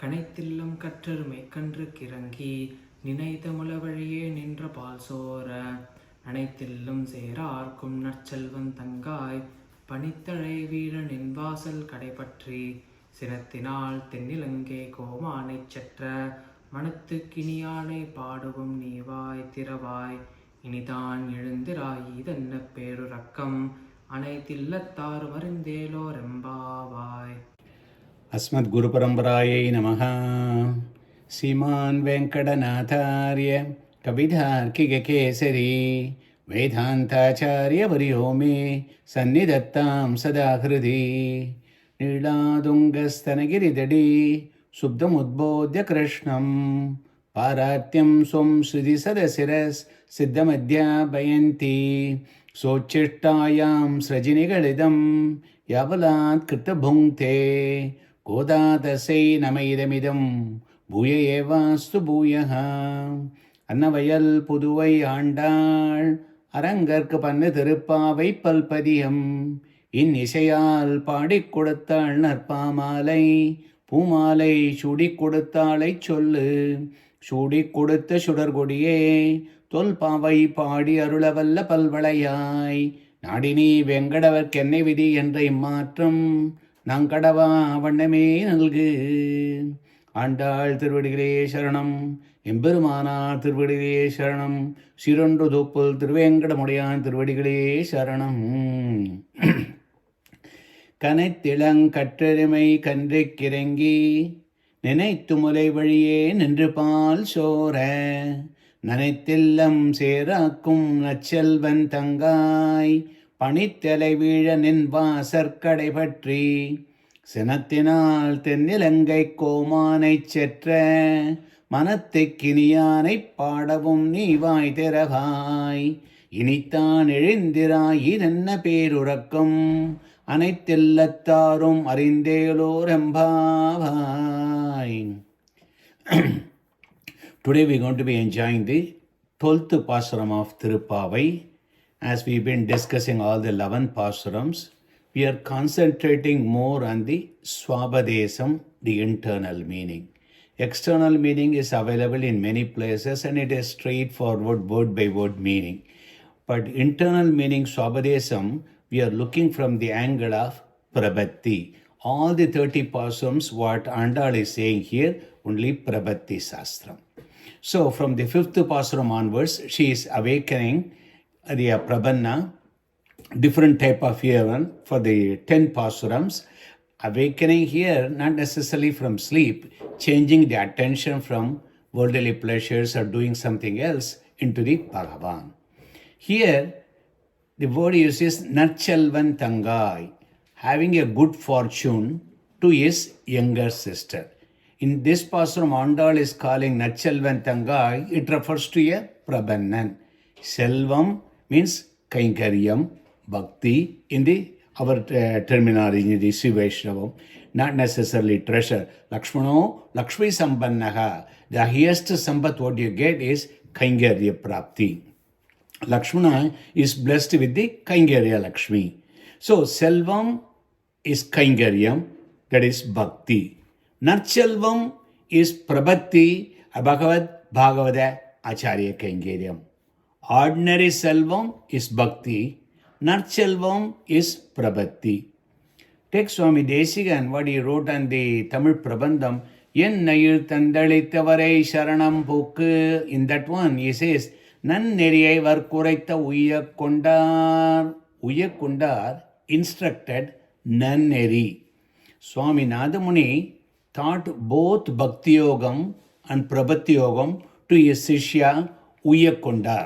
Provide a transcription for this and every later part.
கனைத்தில்லம் கற்றருமை கன்று கிறங்கி நினைத்த முளவழியே நின்ற பால் சோர அனைத்தில்லும் சேரார்க்கும் நற்செல்வன் தங்காய் பனித்தழை வீரனின் வாசல் கடைபற்றி சினத்தினால் தென்னிலங்கை கோமானைச் செற்ற மனத்து கிணியானை பாடுவும் நீவாய் திறவாய் இனிதான் எழுந்திராய் இதென்ன பேருறக்கம் அனைத்தில்லத்தாறு மருந்தேலோரெம்பாவாய். அஸ்மத் குரு பரம்பராயை நமஹ. ஸ்ரீமான் வெங்கடநாதார்ய கவிதார்க்கிக கேசரி வேதாந்தாச்சாரிய வரியோ மே சந்நிதத்தாம் சதா ஹிருதி நீளாதுங்கஸ்தனகிரிதடி சுப்தமுத்போத்ய கிருஷ்ணம் பாராத்யம் ஸ்வம் ஸ்ருதி சதசிரஸ் சித்தமத்யாபயந்தி சோச்சிஷ்டாயாம் ஸ்ரஜினிகளிதம் யாவலாத் கிருத்தபுங்க்தே கோதாதசை நமைதமிதம் பூய ஏவாஸ்து பூயः. அன்னவயல் புதுவை ஆண்டாள் அரங்கற்கு பண்ணு திருப்பாவை பல்பதியம் இந்நிசையால் பாடிக் கொடுத்தாள் நற்பாமாலை பூமாலை சூடிக் கொடுத்தாளைச் சொல்லு சூடிக் கொடுத்த சுடர்கொடியே தொல்பாவை பாடி அருளவல்ல பல்வளையாய் நாடினி வெங்கடவர்க்கென்னை விதி என்ற இம்மாற்றம் நாங்கடவா வண்ணமே நல்கு. ஆண்டாள் திருவடிகளே சரணம், எம்பெருமானார் திருவடிகளே சரணம், சிறொன்று தோப்புல் திருவேங்கடமுடையான் திருவடிகளே சரணம். கனைத்திளங்கற்றெருமை கன்றைக் கிறங்கி நினைத்து முலை வழியே நின்று பால் சோர நனைத்தில்லம் சேராக்கும் நற்செல்வன் தங்காய் பனித்தலை வீழ நின் வாசற்கடை பற்றி சினத்தினால் தென்னிலங்கை கோமானைச் செற்ற மனத்தைக் கினியானைப் பாடவும் நீவாய் திறவாய் இனித்தான் எழுந்திராய் இதென்ன பேருறக்கம் அனைத்தில்லத்தாரும் அறிந்தேலோரெம்பாவாய். Today we are going to be enjoying the 12th Pasuram of Thiruppavai. As we've been discussing all the 11 Pasurams, we are concentrating more on the Swabadesam, the internal meaning. External meaning is available in many places and it is straightforward word by word meaning. But internal meaning Swabadesam, we are looking from the angle of Prabhatti. All the 30 Pasurams, what Andal is saying here, only Prabhatti Sastram. So from the 5th Pasuram onwards, she is awakening the Prabhanna, different type of heaven for the 10 Pasurams. Awakening here, not necessarily from sleep, changing the attention from worldly pleasures or doing something else into the Bhagavan. Here, the word used is Narchalvan Tangai, having a good fortune to his younger sister. In this Pasuram, Andal is calling Narchalvan Tangai, it refers to a Prabhannan. Selvam means Kainkaryam, Bhakti, in the our terminology, in the Siveshnavam, not necessarily treasure. Lakshmano, Lakshmi Sambannaha, the highest Sambat what you get is Kainkarya Prapti. Lakshmana is blessed with the Kainkarya Lakshmi. So, Selvam is Kainkaryam, that is Bhakti. Narchalvam is Prabhatti, Bhagavada Acharya Kainkaryam. Ordinary Selvam is Bhakti. Narchalvam is Prabhatti. Take Swami Desigan, what he wrote on the Tamil Prabandham, Yennayil Tandalitavarai Sharanam Pukku. In that one, he says, நன்னெறியை வற்குரைத்த Uyyakondar instructed நன்னெறி. Swami Nadamuni taught both Bhakti Yogam and Prabhati Yogam to his Sishya Uyyakondar.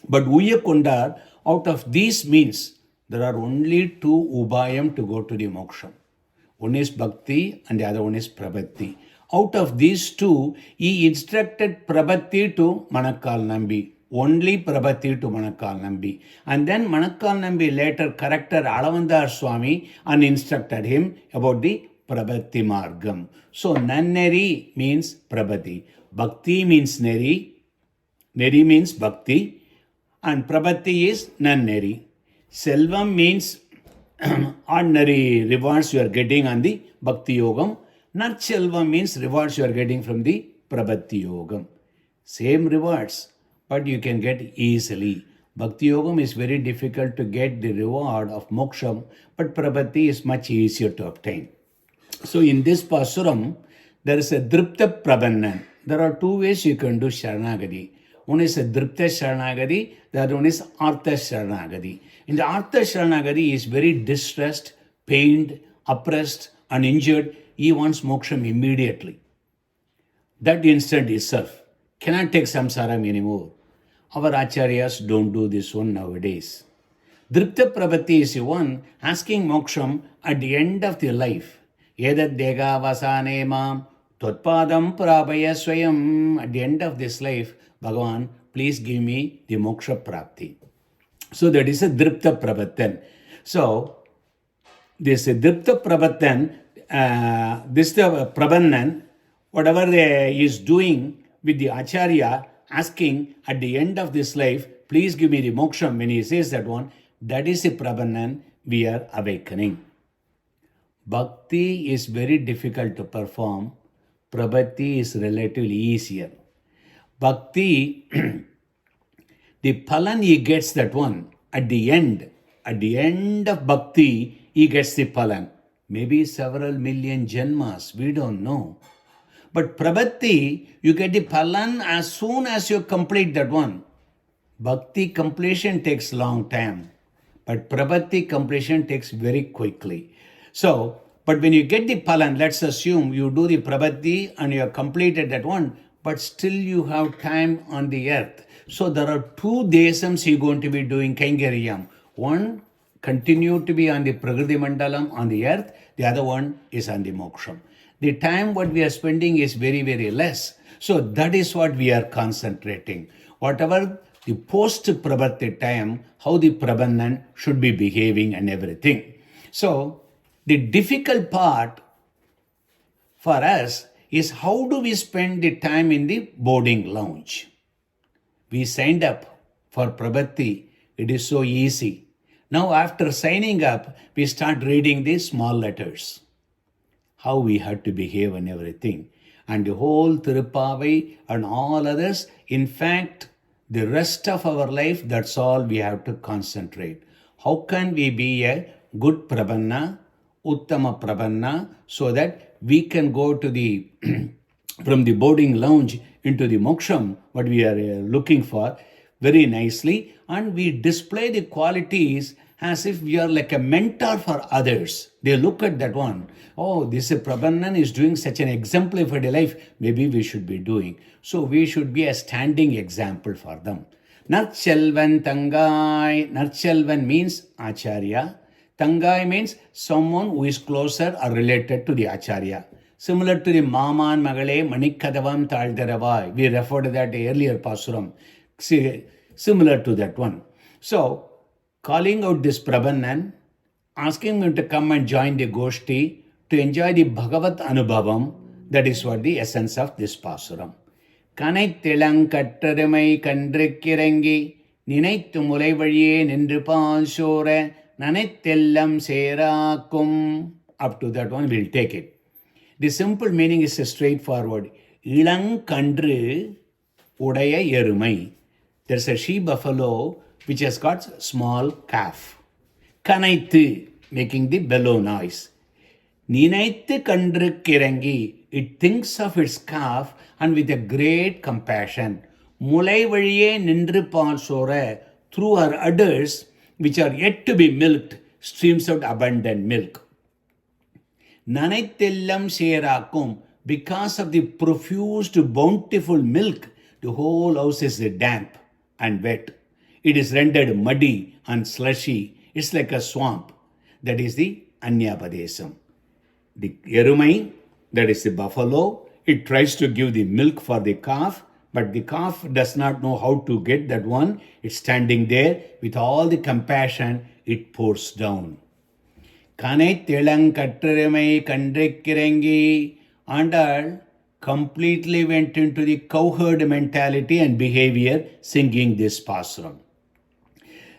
But Uyyakondar, out of these means, there are only two Ubayam to go to the moksha. One is Bhakti and the other one is Prabhati. Out of these two, he instructed Prabhati to Manakkal Nambi. Only Prabhati to Manakkal Nambi. And then Manakkal Nambi later corrected Alavandar Swami and instructed him about the Prabhati Margam. So, Nanneri means Prabhati. Bhakti means Neri. Neri means Bhakti. And Prabhati is Nanneri. Selvam means ordinary rewards you are getting on the Bhakti Yogam. Narchelvam means rewards you are getting from the Prabhati Yogam. Same rewards, but you can get easily. Bhakti Yogam is very difficult to get the reward of moksham, but Prabhati is much easier to obtain. So in this Pasuram, there is a Dripta Prabhannan. There are two ways you can do Sharanagati. One is a Dripta Sharanagati, the other one is Artha Sharanagati. In the Artha Sharanagati, he is very distressed, pained, oppressed, and injured. He wants moksham immediately. That instant itself cannot take samsaram anymore. Our acharyas don't do this one nowadays. Dripta Prabhati is the one asking moksham at the end of their life. Yedad dega vasane mam totpadam prabhaya swayam. At the end of this life, Bhagavan, please give me the moksha prapti. So that is a Dripta Prabhatan. So this Dripta Prabhatan, this Prabhannan, whatever he is doing with the Acharya, asking at the end of this life, please give me the moksham, when he says that one, that is the Prabhannan we are awakening. Bhakti is very difficult to perform. Prabhati is relatively easier. Bhakti, the palan he gets that one at the end of bhakti, he gets the palan. Maybe several million janmas, we don't know. But Prabhati, you get the palan as soon as you complete that one. Bhakti completion takes long time, but Prabhati completion takes very quickly. So, but when you get the palan, let's assume you do the Prabhati and you have completed that one, but still you have time on the earth. So there are two desams you're going to be doing Kaingariyam. One, continue to be on the Prakriti Mandalam on the earth. The other one is on the Moksham. The time what we are spending is very, very less. So that is what we are concentrating. Whatever the post-Prabhati time, how the Prabhannan should be behaving and everything. So the difficult part for us is how do we spend the time in the boarding lounge. We signed up for Prabhati. It is so easy. Now after signing up, we start reading the small letters. How we have to behave and everything. And the whole Thiruppavai and all others, in fact, the rest of our life, that's all we have to concentrate. How can we be a good Prabhanna, Uttama Prabhanna, so that we can go to the from the boarding lounge into the moksham, what we are looking for, very nicely, and we display the qualities as if we are like a mentor for others. They look at that one. Oh, this Prabhannan is doing such an exemplary life. Maybe we should be doing. So we should be a standing example for them. Narchelvan Tangai. Narchelvan means Acharya. Tangai means someone who is closer or related to the Acharya. Similar to the Maman Magale Manikadavam Taldaravai. We referred to that earlier Pasuram. Similar to that one. So, calling out this Prabhannan, asking him to come and join the Goshti to enjoy the Bhagavat Anubhavam, that is what the essence of this Pasuram. Kanai Tilang Kattarumai Kandrikirangi, Ninai Tumulai Valiye Nindripal Shore, Nanettellam Serakum. Up to that one, we'll take it. The simple meaning is straightforward. Ilang Kandru Udaya Yerumai. There's a she buffalo which has got small calf. Kanaitu, making the bellow noise. Ninaitu Kandru Kirangi. It thinks of its calf and with a great compassion. Mulai Valiye Nindripal Sore, through her udders, which are yet to be milked, streams out abundant milk. Nanaitillam Serakum, because of the profuse, bountiful milk, the whole house is damp and wet. It is rendered muddy and slushy. It's like a swamp. That is the Anyapadesam. The Yerumai, that is the buffalo, it tries to give the milk for the calf, but the calf does not know how to get that one. It's standing there with all the compassion, it pours down. Kanai Tilang Kattarumai Kandrikirangi. Andal completely went into the cowherd mentality and behavior singing this Pasuram.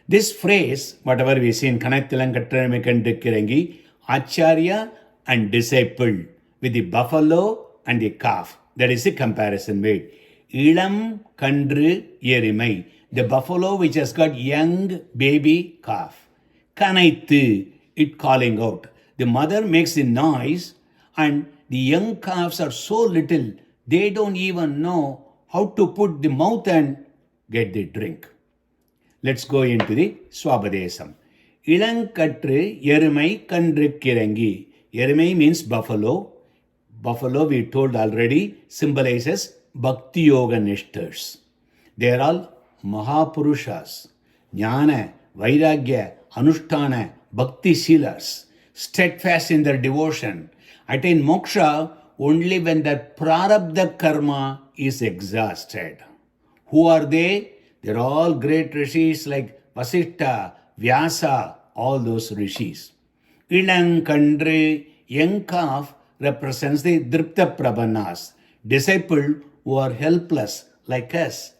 This phrase, whatever we see in Kanai Tilang Kattarumai Kandrikirangi, Acharya and disciple, with the buffalo and the calf. That is the comparison made. Ilam kandru yerimai, the buffalo which has got young baby calf. Kanaithu, it calling out. The mother makes the noise and the young calves are so little, they don't even know how to put the mouth and get the drink. Let's go into the Swabadesam. Ilankatru Yerumai Kandrikirangi. Yerumai means buffalo. Buffalo, we told already, symbolizes Bhakti Yoga Nishtars. They are all Mahapurushas, Jnana, Vairagya, Anushtana, Bhakti Silas, steadfast in their devotion, attain moksha only when their prarabdha karma is exhausted. Who are they? They're all great rishis like Vasishta, Vyasa, all those rishis. Ilang Kandre, young calf, represents the Dripta Prabhanas, disciple who are helpless like us.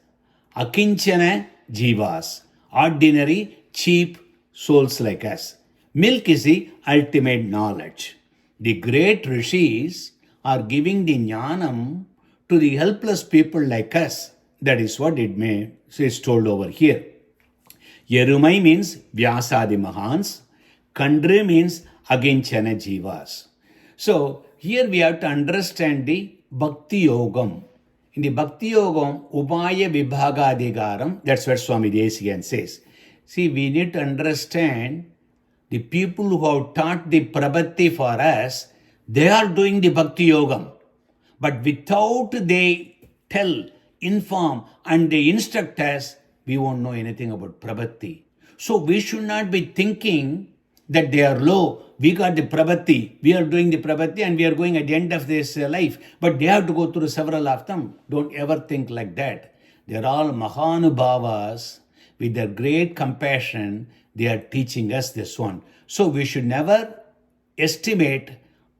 Akinchana Jivas, ordinary, cheap souls like us. Milk is the ultimate knowledge. The great rishis are giving the jnanam to the helpless people like us. That is what is told over here. Yerumai means Vyasadi Mahans. Kandri means Aginchana Jivas. So here we have to understand the Bhakti Yogam. In the Bhakti Yogam, Upaya Vibhaga Adhikaram, that's what Swami Desikan says. See, we need to understand the people who have taught the Prabhati for us, they are doing the Bhakti Yogam. But without they tell, inform, and they instruct us, we won't know anything about Prabhati. So we should not be thinking that they are low. We got the Prabhati, we are doing the Prabhati, and we are going at the end of this life. But they have to go through several of them. Don't ever think like that. They are all Mahanubhavas with their great compassion. They are teaching us this one. So we should never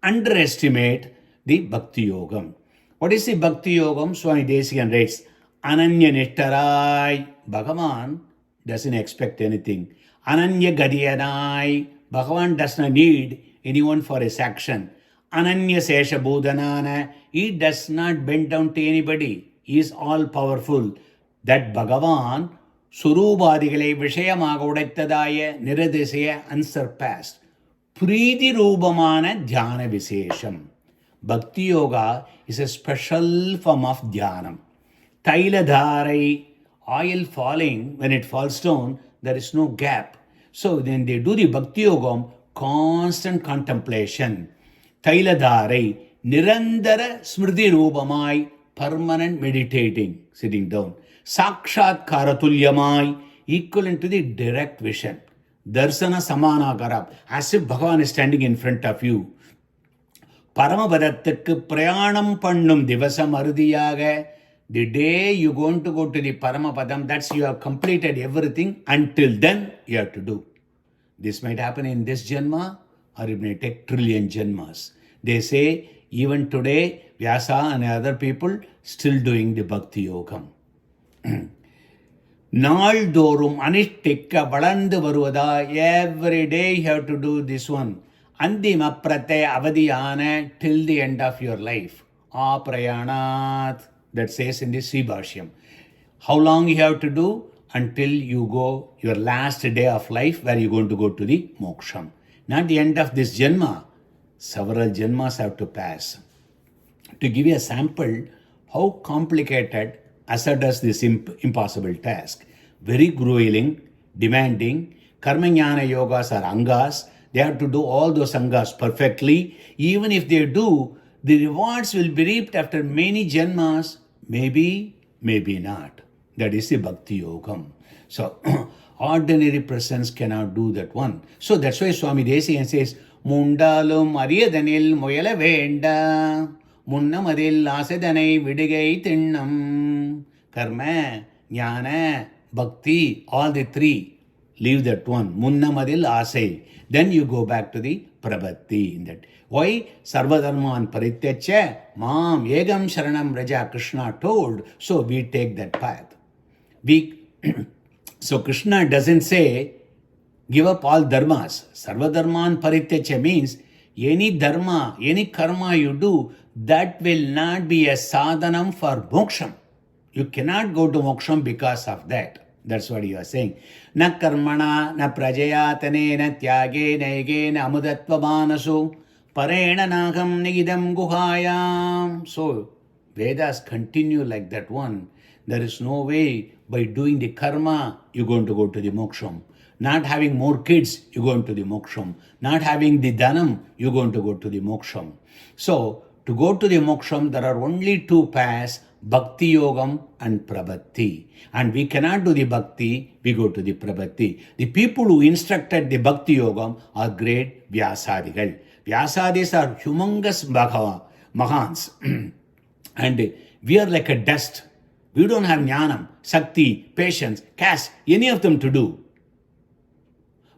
underestimate the Bhakti Yogam. What is the Bhakti Yogam? Swami Desikan writes, Ananya Nishtarai. Bhagavan doesn't expect anything. Ananya Gadiyanai. Bhagavan does not need anyone for his action. Ananya Sesha Bodhanana. He does not bend down to anybody. He is all powerful. That Bhagavan Surubadigalai Vishayamaga Udattadaya Niradesaya unsurpassed. Preeti Rubamana Dhyana Visesham. Bhakti Yoga is a special form of Dhyanam. Tailadharai, oil falling, when it falls down, there is no gap. So then they do the Bhakti Yogam, constant contemplation. Tailadharai, Nirandara Smriti Rubamai, permanent meditating, sitting down. Sakshat Karatulyamai, equivalent to the direct vision. Darsana Samana Garab, as if Bhagavan is standing in front of you. Paramapadathukku Prayanam Pannum Divasam Arudiyaga. The day you're going to go to the Paramapadam, that's you have completed everything. Until then, you have to do. This might happen in this Janma, or it may take trillion Janmas. They say, even today, Vyasa and other people still doing the Bhakti Yogam. Naldorum Anishtikka Valandu Varuvada, every day you have to do this one. Andima Prate Avadiyana till the end of your life. Aprayanat. That says in the Sribhashyam. How long you have to do? Until you go your last day of life where you're going to go to the moksham. Not the end of this janma. Several janmas have to pass. To give you a sample, how complicated Asa does this impossible task. Very grueling, demanding. Karmajnana yogas are angas. They have to do all those angas perfectly. Even if they do, the rewards will be reaped after many janmas. Maybe, maybe not. That is the Bhakti Yogam. So, ordinary persons cannot do that one. So, that's why Swami Desikan says, Mundalum Ariyadanil Moyala Venda, Munnamadil Asadanai Vidigai Tinnam, Karma, Jnana, Bhakti, all the three. Leave that one. Munnamadil Asai. Then you go back to the Prabhati in that. Why? Sarvadharman Parityacha, Mam, Yegam Sharanam Raja Krishna told, so we take that path. So Krishna doesn't say, give up all dharmas. Sarvadharman Parityacha means, Any dharma, any karma you do, that will not be a sadhanam for moksham. You cannot go to moksham because of that. That's what you are saying. Na karmana, na prajayatane, na tyage, na ege, na amudatva manasu, parena nagam nigidam guhayam. So, Vedas continue like that one. There is no way by doing the karma, you're going to go to the moksham. Not having more kids, you're going to the moksham. Not having the dhanam, you're going to go to the moksham. So, to go to the moksham, there are only two paths, Bhakti Yogam and Prabhati. And we cannot do the Bhakti, we go to the Prabhati. The people who instructed the Bhakti Yogam are great Vyasadigal. Vyasadis are humongous Mahans. And we are like a dust. We don't have Jnanam, Sakti, patience, caste, any of them to do.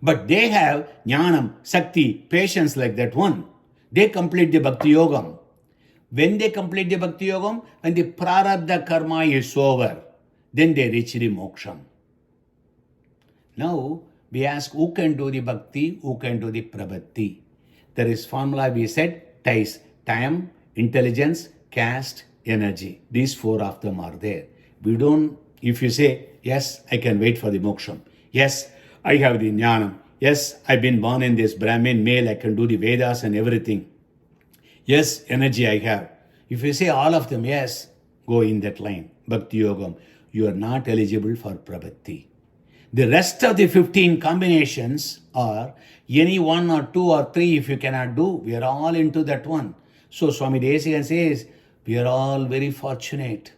But they have Jnanam, Sakti, patience like that one. They complete the Bhakti Yogam. When they complete the Bhakti Yogam, when the Prarabdha Karma is over, then they reach the Moksham. Now, we ask who can do the Bhakti, who can do the Prabhati. There is formula we said, TICE, time, intelligence, caste, energy. These four of them are there. We don't, if you say, yes, I can wait for the Moksham. Yes, I have the Jnanam. Yes, I've been born in this Brahmin male, I can do the Vedas and everything. Yes, energy I have. If you say all of them, yes, go in that line. Bhakti Yogam. You are not eligible for Prabhati. The rest of the 15 combinations are any one or two or three if you cannot do. We are all into that one. So Swami Desikan says, we are all very fortunate.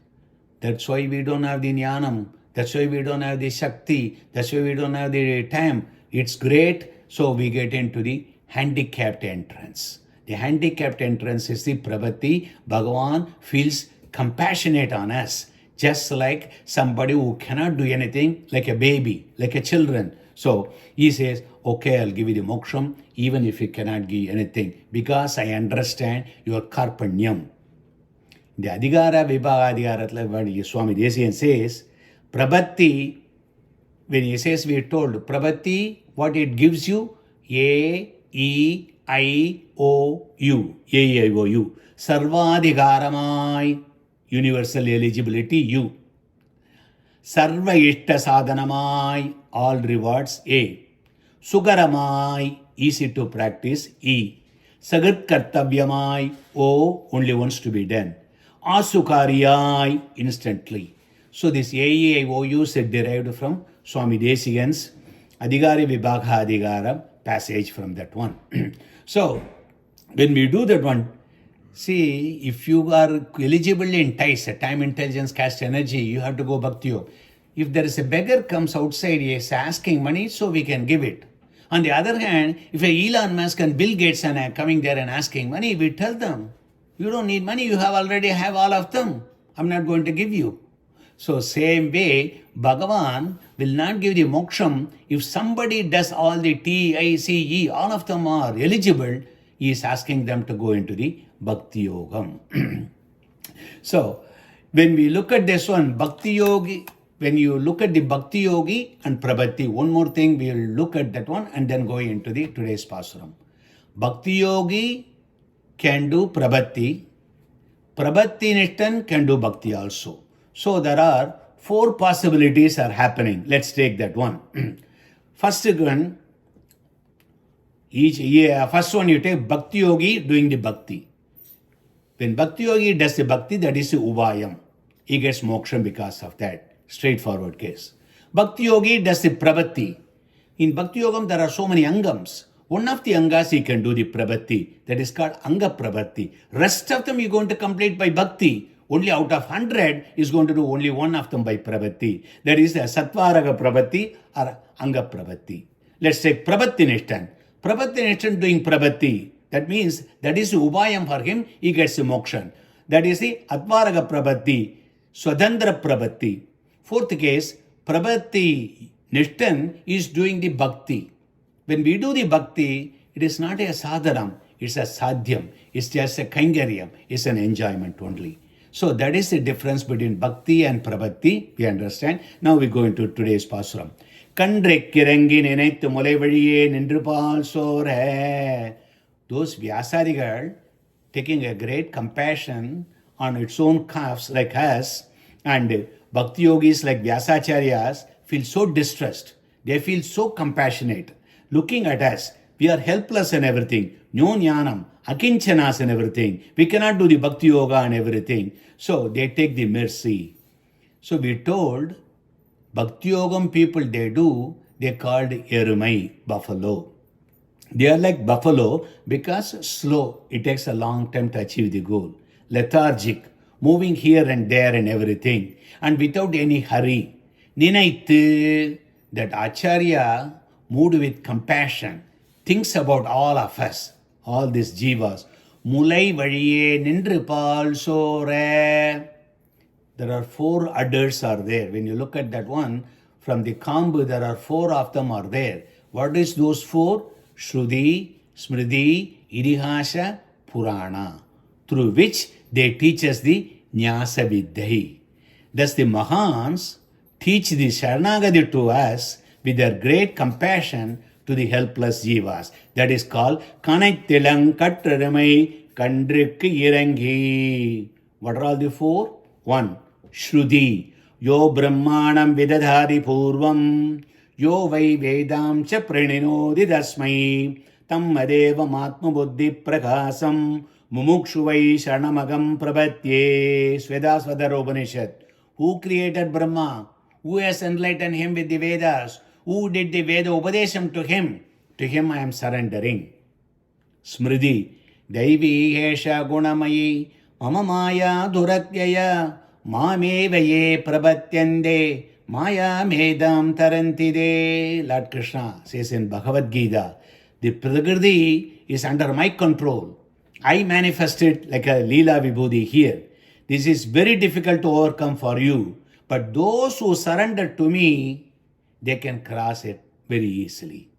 That's why we don't have the Jnanam. That's why we don't have the Shakti. That's why we don't have the time. It's great. So we get into the handicapped entrance. The handicapped entrance is the Prabhati. Bhagavan feels compassionate on us. Just like somebody who cannot do anything, like a baby, like a children. So he says, okay, I'll give you the moksham, even if you cannot give anything, because I understand your karpanyam. The Adhigara Vibhaga Adhigara, what Swami Desikan says, Prabhati, when he says we are told, Prabhati, what it gives you, A, E, I, O, U, A, E, I, O, U. Sarvadhigaramai, universal eligibility, U. Sarva Ishta Sadhanamai, all rewards, A. Sugaramai, easy to practice, E. Sagat Kartavyamai, O, only wants to be done. Asukariyai, instantly. So this AEIOU is derived from Swami Desikan's Adhigari Vibhaga Adhigara passage from that one. So when we do that one, see, if you are eligible in TICE, time, intelligence, caste, energy, you have to go Bhakti Yoga. If there is a beggar comes outside, he is asking money, so we can give it. On the other hand, if Elon Musk and Bill Gates are coming there and asking money, we tell them, you don't need money, you already have all of them. I'm not going to give you. So same way, Bhagavan will not give the moksham. If somebody does all the T, I, C, E, all of them are eligible, he is asking them to go into the Bhakti Yogam. So when we look at this one, Bhakti Yogi, when you look at the Bhakti Yogi and Prabhati, one more thing, we will look at that one and then go into the today's Pasuram. Bhakti Yogi can do Prabhati. Prabhati Nishtan can do Bhakti also. So there are 4 possibilities are happening. Let's take that one. First one, first one you take Bhakti Yogi doing the Bhakti. When Bhakti Yogi does the Bhakti, that is the Ubhayam. He gets moksham because of that. Straightforward case. Bhakti Yogi does the Prabhati. In Bhakti Yogam, there are so many Angams. One of the Angas he can do the Prabhati. That is called Anga Prabhati. Rest of them he is going to complete by Bhakti. Only out of 100 is going to do only one of them by Prabhati. That is the Satvaraga Prabhati or Anga Prabhati. Let's take Prabhati Nishtan. Prabhati Nishtan doing Prabhati. That means that is the Ubhayam for him, he gets the mokshan. That is the Atvaraga Prabhati, Swadandra Prabhati. Fourth case, Prabhati Nishtan is doing the Bhakti. When we do the Bhakti, it is not a sadharam, it's a sadhyam, it's just a kaingaryam, it's an enjoyment only. So that is the difference between Bhakti and Prabhati, we understand. Now we go into today's Pasuram. Kandre kirangi nenaitu mulai valiye nindru paal sore. those Vyasadigal taking a great compassion on its own calves like us, and Bhakti yogis like Vyasacharyas feel so distressed. They feel so compassionate. Looking at us, we are helpless in everything. No jnanam, akinchanas and everything. We cannot do the Bhakti yoga and everything. So they take the mercy. So we told Bhakti yogam people they called Erumai, buffalo. They are like buffalo because slow. It takes a long time to achieve the goal. Lethargic, moving here and there and everything, and without any hurry. Ninaitu, that Acharya moved with compassion, thinks about all of us, all these jivas. Mulai valiye nindru paal sore. There are 4 udders are there. When you look at that one, from the Kambu, there are 4 of them are there. What is those 4? Shruti, Smriti, Idihasa, Purana, through which they teach us the Nyasa Viddhi. Thus the Mahans teach the Sharanagati to us with their great compassion to the helpless jivas. That is called Kanaithilang Katramai Kandrikku Irangi. What are all the 4? 1. Shruti. Yo Brahmanam Vidadhari Purvam. Yo Vai Vedam Cha Pranino Didasmai. Tam Adeva Matma Buddhi Prakasam. Mumukshuvai Sharanamagam Prabhatye. Svedasvadar Upanishad. Who created Brahma? Who has enlightened him with the Vedas? Who did the Veda Upadesham to him? To him I am surrendering. Smriti. Daivi Hesha Gunamayi. Mama Maya Duratyaya. Mamevaye Prabhatyande. Maya Medam Tarantide. Lord Krishna says in Bhagavad Gita, the Prakriti is under my control. I manifest it like a Leela Vibhuti here. This is very difficult to overcome for you. But those who surrender to me, they can cross it very easily.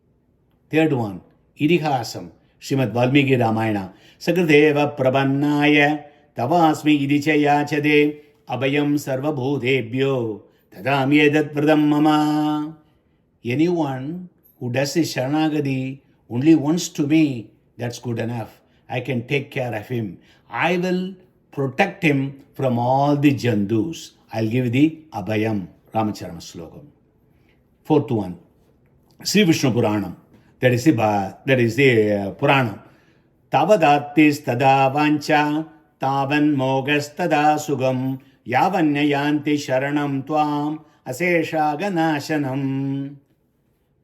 Third one, Idihasam, Srimad Valmiki Ramayana. Sakriteva Prabhannaya Tavasmi Idichayachade Abhayam Sarvabhutebhyo Tadami Edat Vradam Mama. Anyone who does the Sharanagati only once to me, that's good enough. I can take care of him. I will protect him from all the Jandus. I'll give the Abhayam, Ramacharana Slokam. Fourth one, Sri Vishnu Puranam. That is the Puranam. Tavadatis tada vancha, tavan mogas tada sugam, yavanyayanti sharanam tvam, asesha ganashanam.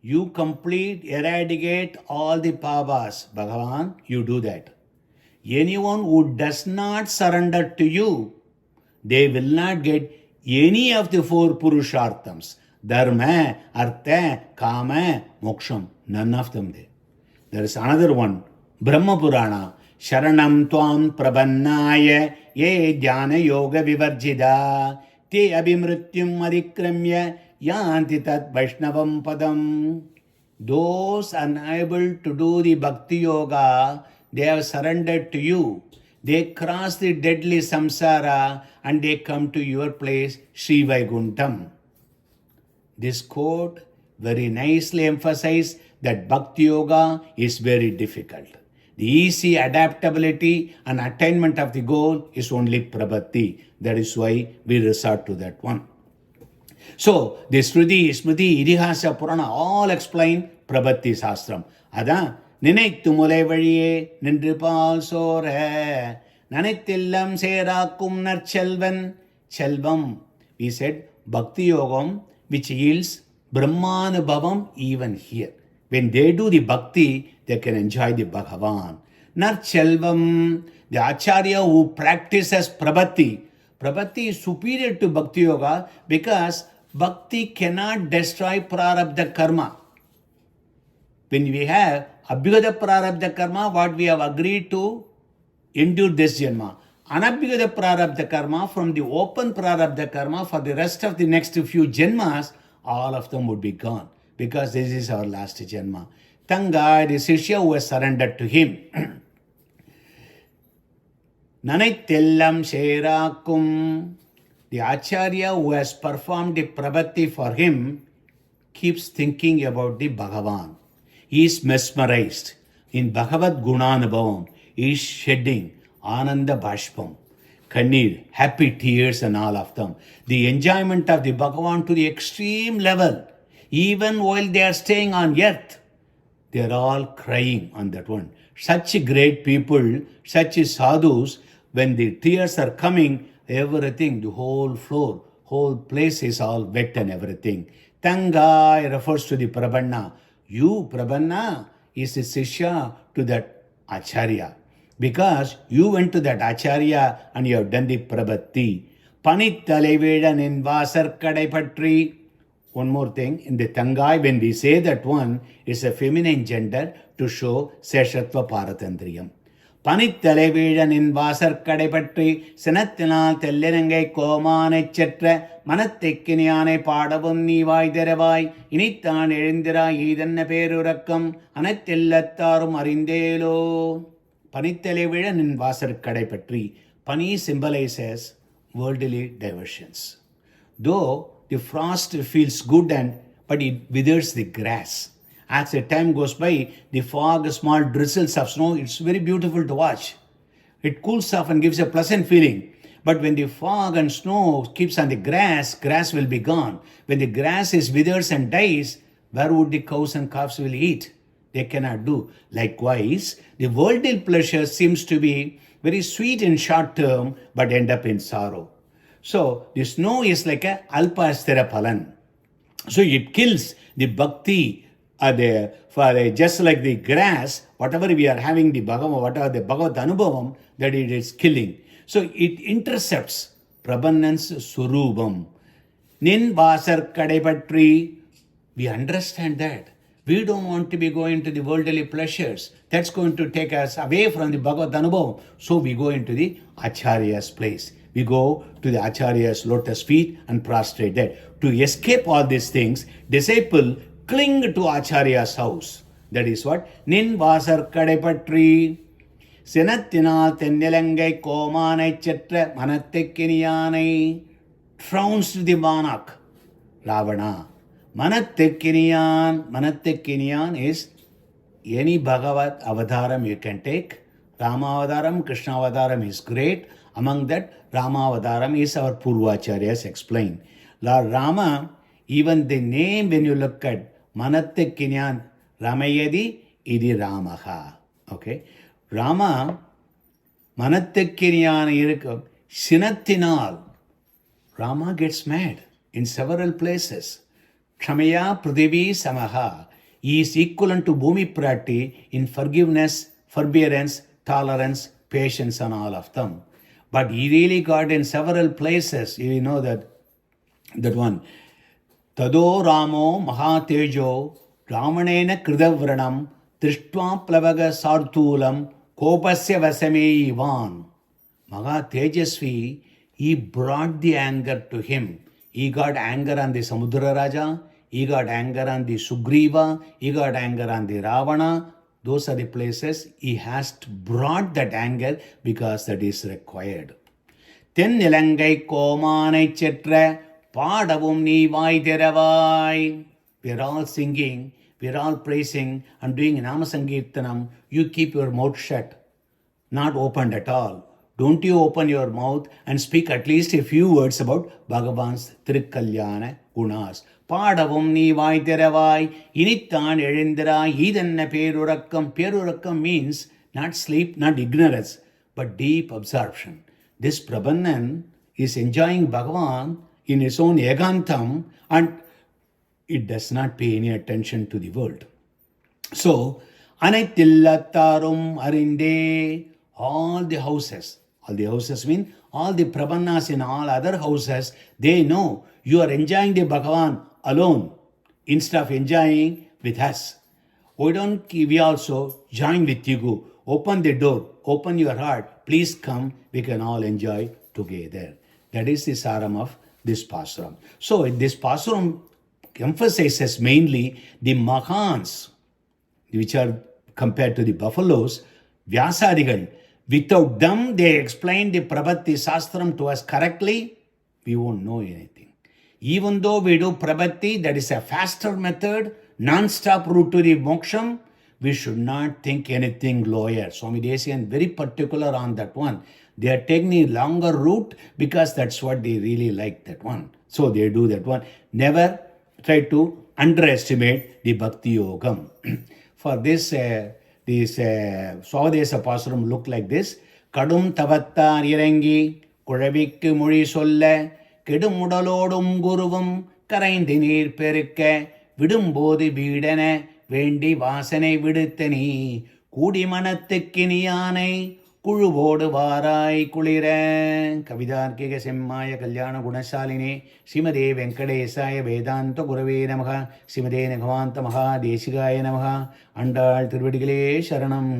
You complete, eradicate all the pavas. Bhagavan, you do that. Anyone who does not surrender to you, they will not get any of the 4 Purusharthams. Dharma, Artha, Kama, Moksham. None of them there. There is another one. Brahma Purana. Sharanam Tvam Prabhannaya Ye Dhyana Yoga Vivarjida Te Abhimrityum Adhikramya Yanti Tat Vaishnavam Padam. Those unable to do the Bhakti Yoga, they have surrendered to you. They cross the deadly samsara and they come to your place, Sri Vaikuntham. This quote very nicely emphasizes that Bhakti Yoga is very difficult. The easy adaptability and attainment of the goal is only Prabhati. That is why we resort to that one. So, the Shruti, Smriti, Idihasa, Purana all explain Prabhati Sastram. Ada, Ninaitu Mulai Valiye Nindripal Sore Nanittillam Serakum Narchelvan Chelvam. We said Bhakti Yogam which yields Brahmanubhavam even here. When they do the Bhakti, they can enjoy the Bhagavan. Narchelvam, the Acharya who practices Prabhati. Prabhati is superior to Bhakti Yoga because Bhakti cannot destroy Prarabdha Karma. When we have Abhyugata Prarabdha Karma, what we have agreed to endure this Janma. Anabhyugata Prarabdha Karma, from the open Prarabdha Karma for the rest of the next few Janmas, all of them would be gone because this is our last Janma. Thank God, the Shishya who has surrendered to him. Nanaitillam Sherakum. The Acharya who has performed the Prabhati for him keeps thinking about the Bhagavan. He is mesmerized. in Bhagavad Gunanubhavam is shedding Ananda Bhashpam, Kannir, happy tears and all of them. The enjoyment of the Bhagavan to the extreme level, even while they are staying on earth, they are all crying on that one. Such great people, such sadhus, when the tears are coming, everything, the whole floor, whole place is all wet and everything. Tangai refers to the Prabanna. You, Prabanna, is a Sishya to that Acharya. Because you went to that Acharya and you have done the Prabhatti. Panittalevedan in Vasar Kadaipatri. One more thing, in the Tangai, when we say that one, it's a feminine gender to show Seshatva Paratandriyam. Panittalevedan in Vasar Kadaipatri, Sanathana Tellenangai Koman, etc. Manatekiniane Padavum Nivai Derevai, Initan Erindira, Eden Perurakam, Anatillatarum Arindelo. Panittalevedan in Vasar Kadaipatri. Pani symbolizes worldly diversions. Though the frost feels good but it withers the grass. As the time goes by, the fog, small drizzles of snow, it's very beautiful to watch. It cools off and gives a pleasant feeling. But when the fog and snow keeps on the grass, grass will be gone. When the grass is withers and dies, where would the cows and calves will eat? They cannot do. Likewise, the worldly pleasure seems to be very sweet in short term, but end up in sorrow. So the snow is like a alpastera palan. So it kills the bhakti just like the grass, whatever we are having the Bhagavan, whatever the Bhagavad Anubhavam, that it is killing. So it intercepts Prabannan's Surubam. Nin Vasar Kadaipatri, we understand that. We don't want to be going to the worldly pleasures. That's going to take us away from the Bhagavad Anubhavam. So we go into the Acharya's place. We go to the Acharya's lotus feet and prostrate there. To escape all these things, disciple cling to Acharya's house. That is what? Nin Vasar Kadaipatri, Senathinal Tennilangai Koman, etc. Manatekiniyanai trounced the monarch, Ravana. Manatekiniyan is any Bhagavad Avadaram you can take. Rama Avadaram, Krishna Avadaram is great. Among that, Rama Avadaram is our Purvacharyas explained. Lord Rama, even the name when you look at Manatekkinyan, Ramayadi, Idi Ramaha. Okay? Rama, Manatekkinyan irukkum, Sinathinal. Rama gets mad in several places. Kshamaya Prithivi Samaha. He is equivalent to Bhumi Prati in forgiveness, forbearance, tolerance, patience and all of them. But he really got in several places. You know that one. Tado Ramo Mahatejo Ramanena Kridavranam Trishtva Plavaga Sarthulam Kopasya Vasame Ivan. Mahatejasvi, he brought the anger to him. He got anger on the Samudra Raja, he got anger on the Sugriva, he got anger on the Ravana. Those are the places he has brought that anger because that is required. Tennilangai Koman, etc. Padavum Nivai Theravai. We are all singing, we are all praising and doing Namasankirtanam. You keep your mouth shut, not opened at all. Don't you open your mouth and speak at least a few words about Bhagavan's Trikalyana Gunas. Padavum Nivai Theravai, Inithan Erindra, Idanna Perurakam. Perurakam means not sleep, not ignorance, but deep absorption. This Prabhannan is enjoying Bhagavan in his own Egantam and it does not pay any attention to the world. So, Anaitillatarum Arinde, all the houses mean all the Prabhannas in all other houses, they know you are enjoying the Bhagavan alone instead of enjoying with us. Why don't we also join with you? Open the door, open your heart, please come, we can all enjoy together. That is the saram of this Pasuram. So this Pasuram emphasizes mainly the Mahans, which are compared to the buffaloes, Vyasadigal. Without them, they explain the Prabhati Sastram to us correctly, we won't know anything. Even though we do Prabhati, that is a faster method, non-stop route to the moksham, we should not think anything lower. Swami Desikan very particular on that one. They are taking a longer route because that's what they really like, that one. So they do that one. Never try to underestimate the Bhakti Yogam. For this Swavadesa Pasuram look like this. Kadum Tavattar Irangi, Kuravikku Muri Solla, Kedum Udalodum Guruvum, Karaindi Neer Perikka, Vidum Bodhi Bidane, Vendi Vasane Vidutani, Kudi Manattikkiniyane, குழுவோடு வாராய் குளிர. கவிதார்க்கிக செம்மாய கல்யாண குணசாலினே ஸ்ரீமதே வெங்கடேசாய வேதாந்த குரவே நமக. ஸ்ரீமதே நிகமாந்த மகா தேசிகாய நமக. ஆண்டாள் திருவடிகளே சரணம்.